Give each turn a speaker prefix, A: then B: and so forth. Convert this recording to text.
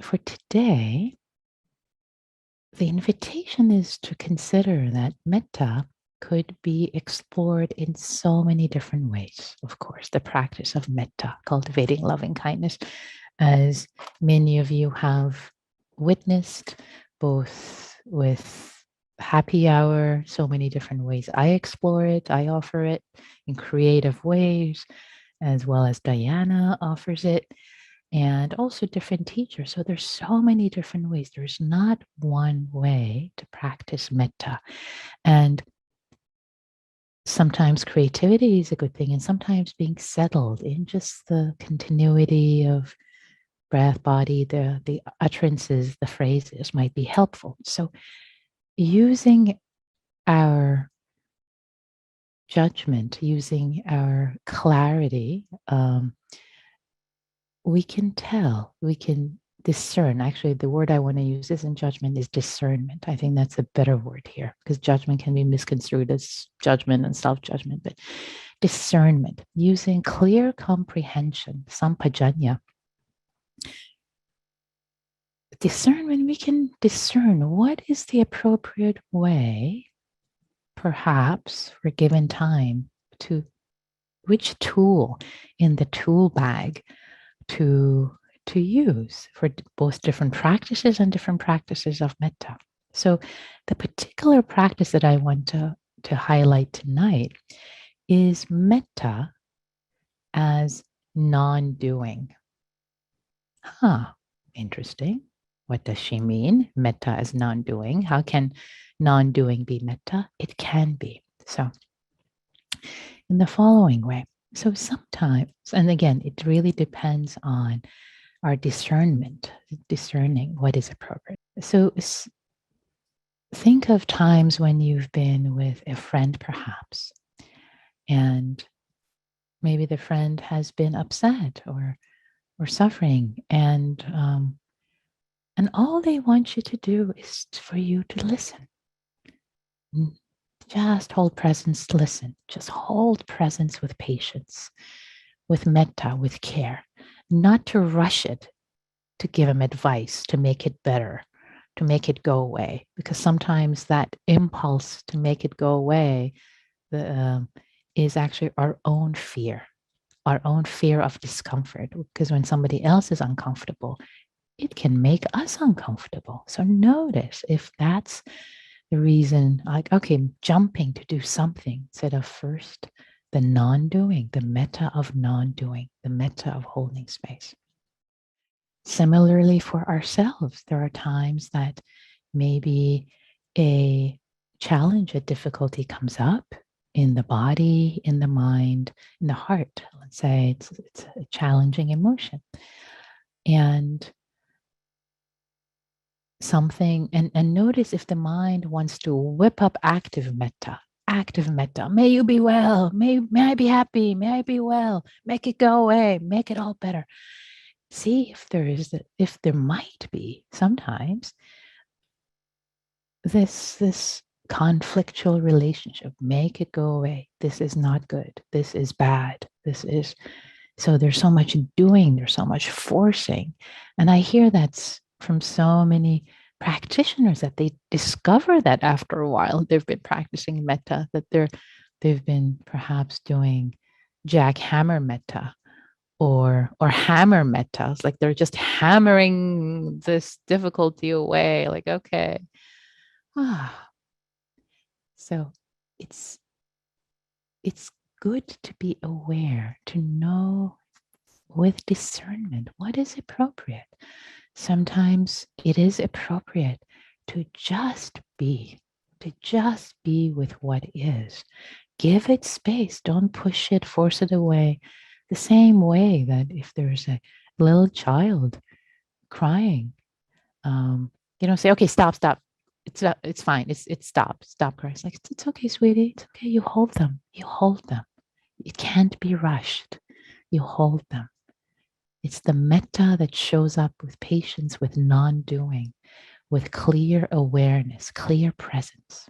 A: for today, the invitation is to consider that metta could be explored in so many different ways. Of course, the practice of metta, cultivating loving kindness, as many of you have witnessed, both with happy hour, so many different ways I explore it, I offer it in creative ways, as well as Diana offers it, and also different teachers. So there's so many different ways. There's not one way to practice metta. And sometimes creativity is a good thing, and sometimes being settled in just the continuity of breath, body, the utterances, the phrases might be helpful. So using our judgment, using our clarity, we can tell, we can discern. Actually, the word I want to use isn't judgment, is discernment. I think that's a better word here, because judgment can be misconstrued as judgment and self-judgment, but discernment, using clear comprehension, sampajanya. Discernment, we can discern what is the appropriate way, perhaps for a given time, to which tool in the tool bag to use for both different practices and different practices of metta. So the particular practice that I want to highlight tonight is metta as non-doing. Interesting. What does she mean? Metta as non-doing. How can non-doing be metta? It can be. So in the following way. So sometimes, and again, it really depends on our discernment, discerning what is appropriate. So think of times when you've been with a friend, perhaps, and maybe the friend has been upset or suffering, and all they want you to do is for you to listen. Just hold presence, listen. Just hold presence with patience, with metta, with care. Not to rush it, to give them advice, to make it better, to make it go away. Because sometimes that impulse to make it go away is actually our own fear of discomfort. Because when somebody else is uncomfortable, it can make us uncomfortable. So notice if that's the reason, like, okay, jumping to do something instead of first the non-doing, the metta of non-doing, the metta of holding space. Similarly for ourselves, there are times that maybe a challenge, a difficulty comes up in the body, in the mind, in the heart. Let's say it's a challenging emotion. And something, and notice if the mind wants to whip up active metta. May you be well. May I be happy. May I be well. Make it go away. Make it all better. See if there might be sometimes this conflictual relationship. Make it go away. This is not good. This is bad. So there's so much doing. There's so much forcing. And I hear that's from so many practitioners that they discover that after a while they've been practicing metta, that they've been perhaps doing jackhammer metta or hammer metta. It's like they're just hammering this difficulty away. Like, okay. So it's good to be aware, to know with discernment what is appropriate. Sometimes it is appropriate to just be with what is. Give it space. Don't push it, force it away. The same way that if there's a little child crying, say, okay, stop. It's fine. It's stop crying. It's like, it's okay, sweetie. It's okay. You hold them. It can't be rushed. You hold them. It's the metta that shows up with patience, with non-doing, with clear awareness, clear presence.